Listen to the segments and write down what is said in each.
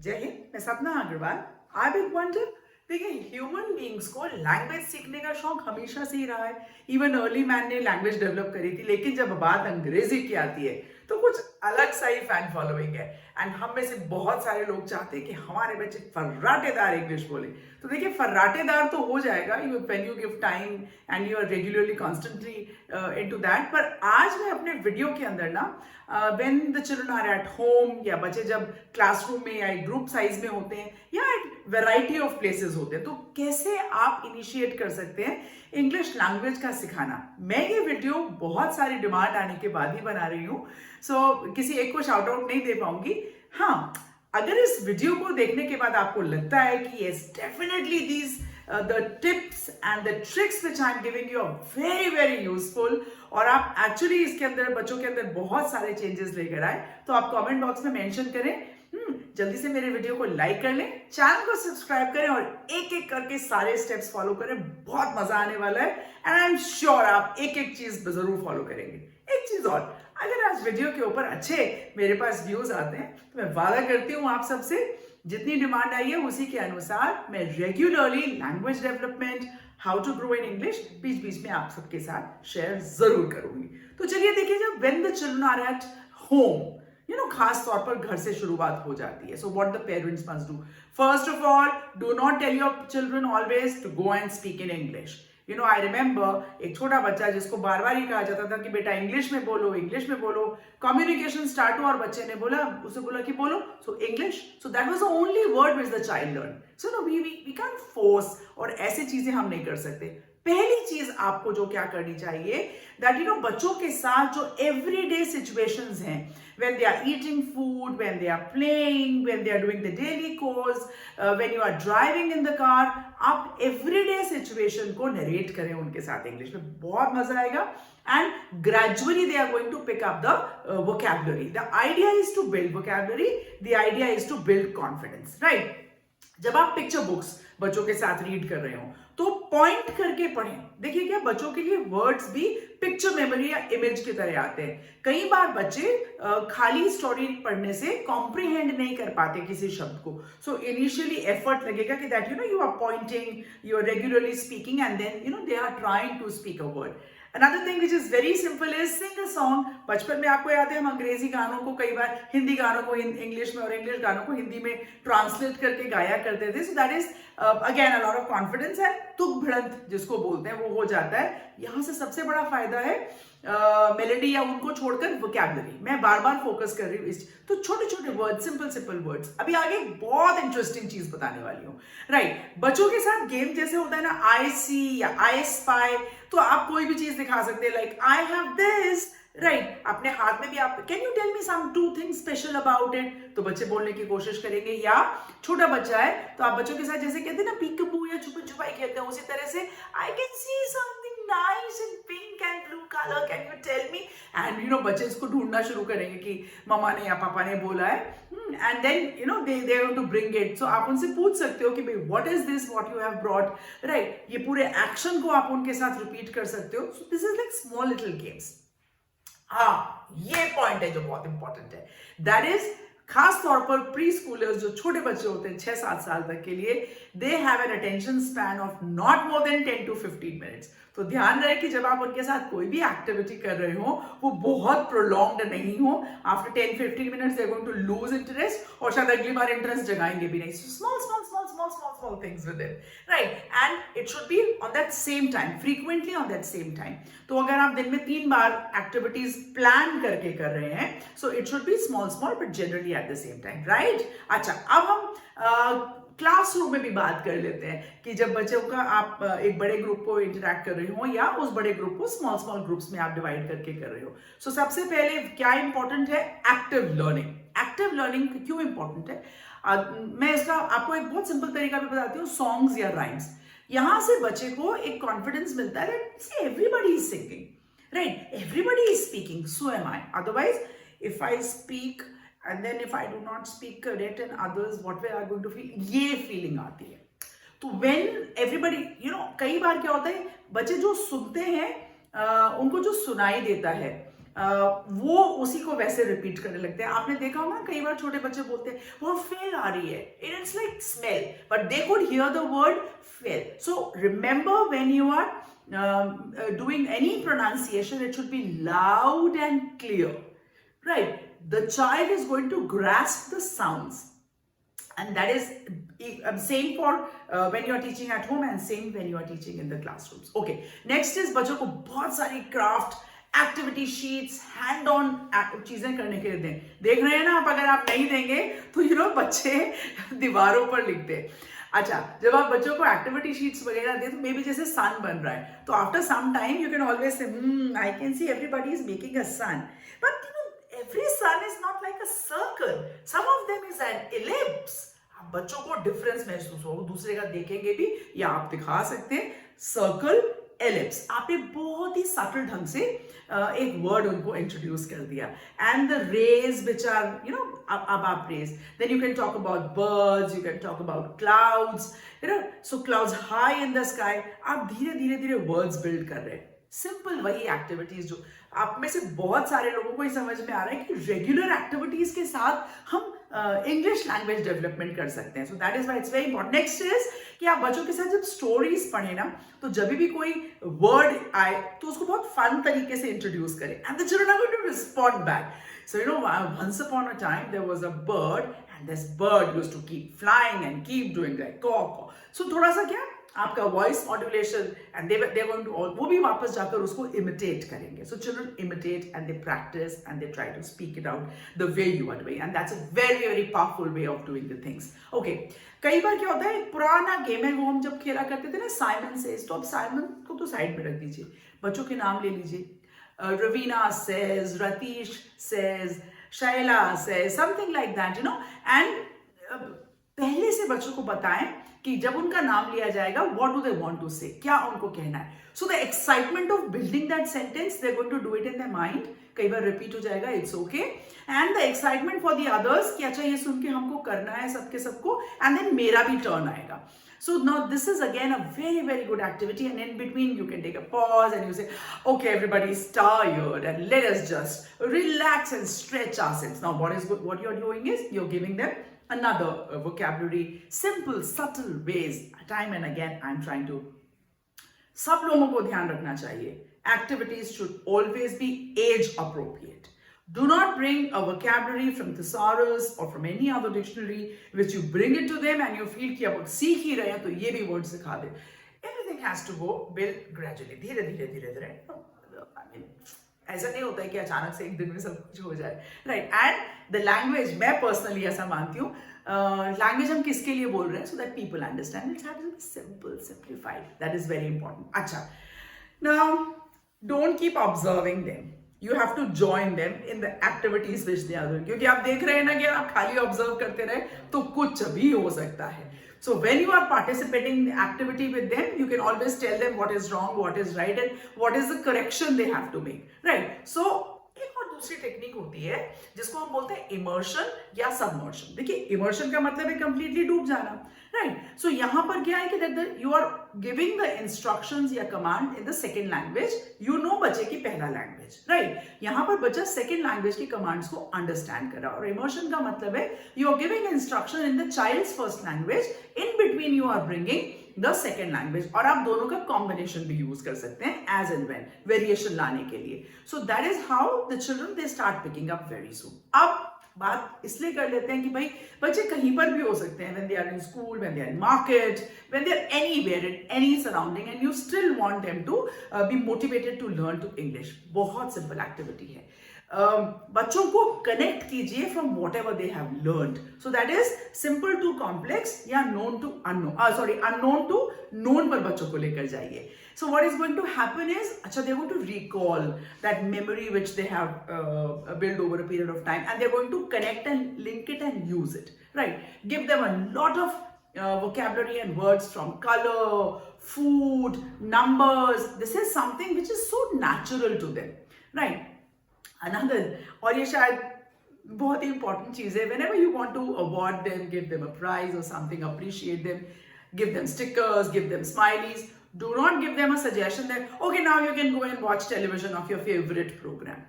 जय हिंद, मैं सपना अग्रवाल। आई बिग वंडर। देखिए, ह्यूमन बींग्स को लैंग्वेज सीखने का शौक हमेशा से ही रहा है। इवन अर्ली मैन ने लैंग्वेज डेवलप करी थी, लेकिन जब बात अंग्रेजी की आती है तो कुछ अलग सा ही फैन फॉलोइंग है। एंड हम में से बहुत सारे लोग चाहते हैं कि हमारे बच्चे फर्राटेदार इंग्लिश बोले। तो देखिए, फर्राटेदार तो हो जाएगा you when you give time and you are regularly constantly into that. पर आज मैं अपने वीडियो के अंदर ना when the children are at home, या बच्चे जब क्लासरूम में या ग्रुप साइज में होते हैं या एट वेराइटी ऑफ प्लेसेस होते हैं, तो कैसे आप इनिशिएट कर सकते हैं इंग्लिश लैंग्वेज का सिखाना। मैं ये वीडियो बहुत सारी डिमांड आने के बाद ही बना रही हूँ, सो किसी एक को शाउट आउट नहीं दे पाऊंगी। हाँ, अगर इस वीडियो को देखने के बाद आपको लगता है कि yes definitely these the tips and the tricks which I'm giving you are very very useful, और आप एक्चुअली इसके अंदर बच्चों के अंदर बहुत सारे चेंजेस लेकर आए, तो आप कमेंट बॉक्स में मेंशन करें। जल्दी से मेरे वीडियो को लाइक कर लें, चैनल को सब्सक्राइब करें और एक एक करके सारे स्टेप्स फॉलो करें। बहुत मजा आने वाला है एंड आई एम श्योर आप एक एक चीज जरूर फॉलो करेंगे। एक चीज और, अगर आज वीडियो के ऊपर अच्छे मेरे पास व्यूज आते हैं तो मैं वादा करती हूँ आप सबसे जितनी डिमांड आई है उसी के अनुसार मैं regularly language development, how to grow in English बीच बीच में आप सबके साथ शेयर जरूर करूंगी। तो चलिए देखिए, जब when the children are at home, खास तौर पर घर से शुरुआत हो जाती है। So what the parents must do, first of all, do not tell your children always to go and speak in English. I remember एक छोटा बच्चा जिसको बार बार ही कहा जाता था कि बेटा इंग्लिश में बोलो, इंग्लिश में बोलो। कम्युनिकेशन स्टार्ट हुआ और बच्चे ने उसे बोला कि बोलो, so English. So that was the only word which the child learn. So no we can't force, और ऐसी चीजें हम नहीं कर सकते। पहली चीज आपको जो क्या करनी चाहिए, दैट बच्चों के साथ जो एवरीडे सिचुएशंस हैं, when they are eating food, when they are playing, when they are doing the daily chores, when you are driving in the car, आप everyday situation को narrate करें उनके साथ इंग्लिश में, बहुत मजा आएगा। And gradually they are going to pick up the vocabulary. The idea is to build vocabulary. The idea is to build confidence, right? जब आप पिक्चर बुक्स बच्चों के साथ रीड कर रहे हो तो पॉइंट करके पढ़ें। देखिए, क्या बच्चों के लिए वर्ड्स भी पिक्चर मेमोरी या इमेज की तरह आते हैं। कई बार बच्चे खाली स्टोरी पढ़ने से कॉम्प्रिहेंड नहीं कर पाते किसी शब्द को। सो इनिशियली एफर्ट लगेगा कि that you are pointing, you are regularly speaking and then they are trying to speak a word. Another thing which is very simple is sing a song. बचपन में आपको याद है हम अंग्रेजी गानों को कई बार हिंदी गानों को इंग्लिश में और इंग्लिश गानों को हिंदी में ट्रांसलेट करके गाया करते थे। सो that is again a lot of confidence है, तुक भिड़ंत जिसको बोलते हैं वो हो जाता है। यहाँ से सबसे बड़ा फायदा है मेलोडी या उनको छोड़कर वोकैबुलरी। मैं बार बार फोकस कर रही हूँ इस, तो छोटे छोटे वर्ड, सिंपल सिंपल वर्ड्स। अभी आगे बहुत इंटरेस्टिंग चीज बताने वाली हूँ, राइट? बच्चों के साथ गेम जैसे होता है ना, आई सी या आई स्पाई, तो आप कोई भी चीज दिखा सकते हैं, like I have this, right? अपने हाथ में भी आप can you tell me some two things special about it, तो बच्चे बोलने की कोशिश करेंगे। या छोटा बच्चा है तो आप बच्चों के साथ जैसे कहते हैं ना पीकबू या छुपन छुपाई खेलते हैं, उसी तरह से I can see something nice in pink and blue colour, can you tell me? And बच्चे इसको ढूंढना शुरू करेंगे कि मम्मा ने या पापा ने बोला है, and then they are going to bring it. So आप उनसे पूछ सकते हो कि भाई what is this what you have brought, right? ये पूरे एक्शन को आप उनके साथ रिपीट कर सकते हो। So this is like small little games. हाँ, ये पॉइंट है जो बहुत इंपॉर्टेंट है, दैट इज खास तौर पर प्री स्कूलर्स जो छोटे बच्चे होते हैं 6-7 साल तक के लिए, they have an attention span of not more than 10 to 15 minutes. तो ध्यान रहे कि जब आप उनके साथ कोई भी एक्टिविटी कर रहे हो वो बहुत प्रोलॉन्ग्ड नहीं हो। After 10-15 minutes they are going to lose interest, और शायद अगली बार इंटरेस्ट जगाएंगे भी नहीं। Small small small small small small things with it, right? And it should be on that same time, frequently on that same time. तो अगर आप दिन में 3 बार एक्टिविटीज प्लान करके कर रहे हैं, so it should B small small but generally at the same time, right? अच्छा, अब हम क्लासरूम में भी बात कर लेते हैं कि जब बच्चों का आप एक बड़े ग्रुप को इंटरैक्ट कर रहे हो या उस बड़े ग्रुप को स्मॉल स्मॉल ग्रुप्स में आप डिवाइड करके कर रहे हो। सो सबसे पहले क्या इंपॉर्टेंट है? Active learning. एक्टिव लर्निंग क्यों इंपॉर्टेंट है? मैं इसका आपको एक बहुत सिंपल तरीका भी बताती हूँ, सॉन्ग्स या राइम्स। यहां से बच्चे को एक कॉन्फिडेंस मिलता है that everybody is singing, right? Everybody is speaking, so am I. Otherwise if I speak and then if I do not speak correct and others what way are going to feel, ये feeling आती है। तो when everybody कई बार क्या होता है, बच्चे जो सुनते हैं उनको जो सुनाई देता है वो उसी को वैसे रिपीट करने लगते हैं. आपने देखा होगा कई बार छोटे बच्चे बोलते हैं वो फेल आ रही है, it's like smell, but they could hear the word fail. So remember when you are doing any pronunciation, it should be loud and clear, right? The child is going to grasp the sounds, and that is same for when you are teaching at home and same when you are teaching in the classrooms. Okay, next is बच्चों को बहुत सारी craft activity sheets hand on चीजें करने के लिए दें. देख रहे हैं ना आप, अगर आप नहीं देंगे तो बच्चे दीवारों पर लिखते हैं. अच्छा, जब आप बच्चों को एक्टिविटी शीट्स वगैरह दें तो मे बी जैसे सन बन रहा है, तो after some time you can always say I can see everybody is making a sun, but every sun is not like a circle, some of them is an ellipse. आप बच्चों को difference महसूस हो, दूसरे का देखेंगे भी, या आप दिखा सकते हैं सर्कल, एलिप्स. आपने बहुत ही सटल ढंग से एक वर्ड उनको इंट्रोड्यूस कर दिया. And the rays which are अब आप rays, then you can talk about birds, you can talk about clouds, so clouds high in the sky. आप धीरे धीरे धीरे वर्ड्स बिल्ड कर रहे हैं. सिंपल वही एक्टिविटीज जो आप में से बहुत सारे लोगों को ही समझ में आ रहा है कि रेगुलर एक्टिविटीज के साथ हम इंग्लिश लैंग्वेज डेवलपमेंट कर सकते हैं. सो that is why it's very important. Next is कि आप बच्चों के साथ जब स्टोरीज पढ़े ना, तो जब भी कोई वर्ड आए तो उसको बहुत फन तरीके से इंट्रोड्यूस करें, and the children are going to respond back. So once upon a time there was a bird, and this bird used to keep flying and keep doing like caw caw. So थोड़ा सा क्या आपका voice modulation, and they're going to all, वो भी वापस जाकर उसको imitate करेंगे. So children imitate and they practice and they try to speak it out the way you are doing, and that's a very very powerful way of doing the things. Okay, कई बार क्या होता है, एक पुराना game है वो हम जब खेला करते थे ना, साइमन सेज, तो अब साइमन को तो साइड में रख दीजिए, बच्चों के नाम ले लीजिए. Raveena says, Ratheesh says, Shaila says, something like that, and पहले से बच्चों को बताएं कि जब उनका नाम लिया जाएगा what do they want to say, क्या उनको कहना है. So the excitement of building that sentence, they are going to do it in their mind. कई बार रिपीट हो जाएगा, it's okay. And the excitement for the others कि अच्छा ये सुन के हमको करना है सबके सबको, एंड देन मेरा भी टर्न आएगा. So now this is again a very very good activity, and in between you can take a pause and you say, okay, everybody is tired and let us just relax and stretch ourselves. Now what you're doing is you're giving them another vocabulary, simple subtle ways. Time and again I'm trying to, सब लोगों को ध्यान रखना चाहिए, activities should always be age appropriate. Do not bring a vocabulary from thesaurus or from any other dictionary which you bring it to them and you feel कि अब सीख ही रहे हैं तो ये भी word सिखा दे. Everything has to go build gradually, धीरे धीरे धीरे धीरे. I mean, ऐसा नहीं होता है कि अचानक से एक दिन में सब कुछ हो जाए, right? And the language, मैं personally ऐसा मानती हूँ, language हम किसके लिए बोल रहे हैं, so that people understand. It has to be simple, simplified. That is very important. अच्छा, now don't keep observing them. You have to join them in the activities which they are doing. क्योंकि आप देख रहे हैं ना कि आप खाली ऑब्जर्व करते रहे तो कुछ भी हो सकता है. So when you are participating in the activity with them, you can always tell them what is wrong, what is right, and what is the correction they have to make. Right? So एक और दूसरी technique होती है जिसको हम बोलते हैं immersion या सबमर्शन. देखिए, इमर्शन का मतलब है कंप्लीटली डूब जाना, राइट? सो यहाँ पर क्या है कि that you are giving the instructions या command in the second language. You know बच्चे की पहला लैंग्वेज, राइट? यहाँ पर बच्चा सेकेंड लैंग्वेज की कमांड्स को अंडरस्टैंड कर रहा है. और इमर्शन का मतलब है you are giving instruction in the child's first language, in between you are bringing the second language, और आप दोनों का कॉम्बिनेशन भी यूज कर सकते हैं एज एंड व्हेन, वेरिएशन लाने के लिए. सो that is how the children they start picking up very soon. अब बात इसलिए कर लेते हैं कि भाई बच्चे कहीं पर भी हो सकते हैं, when they are in school, when they are in market, when they are anywhere in any surrounding, and you still want them to be motivated to learn to English. बहुत सिंपल एक्टिविटी है. बच्चों को connect कीजिए from whatever they have learned. So that is simple to complex या known to unknown, unknown to known पर बच्चों को लेकर जाइए. So what is going to happen is, अच्छा, they're going to recall that memory which they have built over a period of time, and they're going to connect and link it and use it, right? Give them a lot of vocabulary and words from color, food, numbers. This is something which is so natural to them, right? Another, और ये शायद बहुत ही important चीज है, whenever you want to award them, give them a prize or something, appreciate them, give them stickers, give them smileys. Do not give them a suggestion that, okay, now you can go and watch television of your favorite program.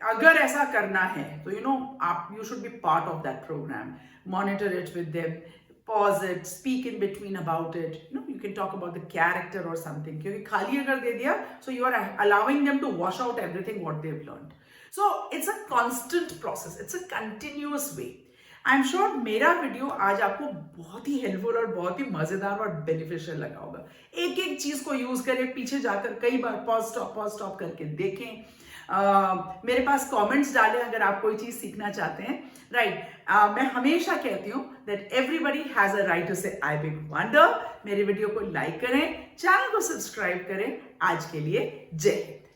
अगर ऐसा करना है तो आप you should be part of that programme, monitor it with them, pause it, speak in between about it. You can talk about the character or something. क्योंकि खाली अगर दे दिया, so you are allowing them to wash out everything what they've learned. So it's a constant process. It's a continuous way. I'm sure मेरा video आज आपको बहुत ही helpful और बहुत ही मजेदार और बेनिफिशियल लगा होगा. एक एक चीज को यूज करें, पीछे जाकर कई बार पॉज स्टॉप करके देखें. मेरे पास कमेंट्स डालें अगर आप कोई चीज सीखना चाहते हैं. राइट, मैं हमेशा कहती हूँ that everybody has a right to say I big wonder. मेरे वीडियो को लाइक करें, चैनल को सब्सक्राइब करें. आज के लिए जय हिंद.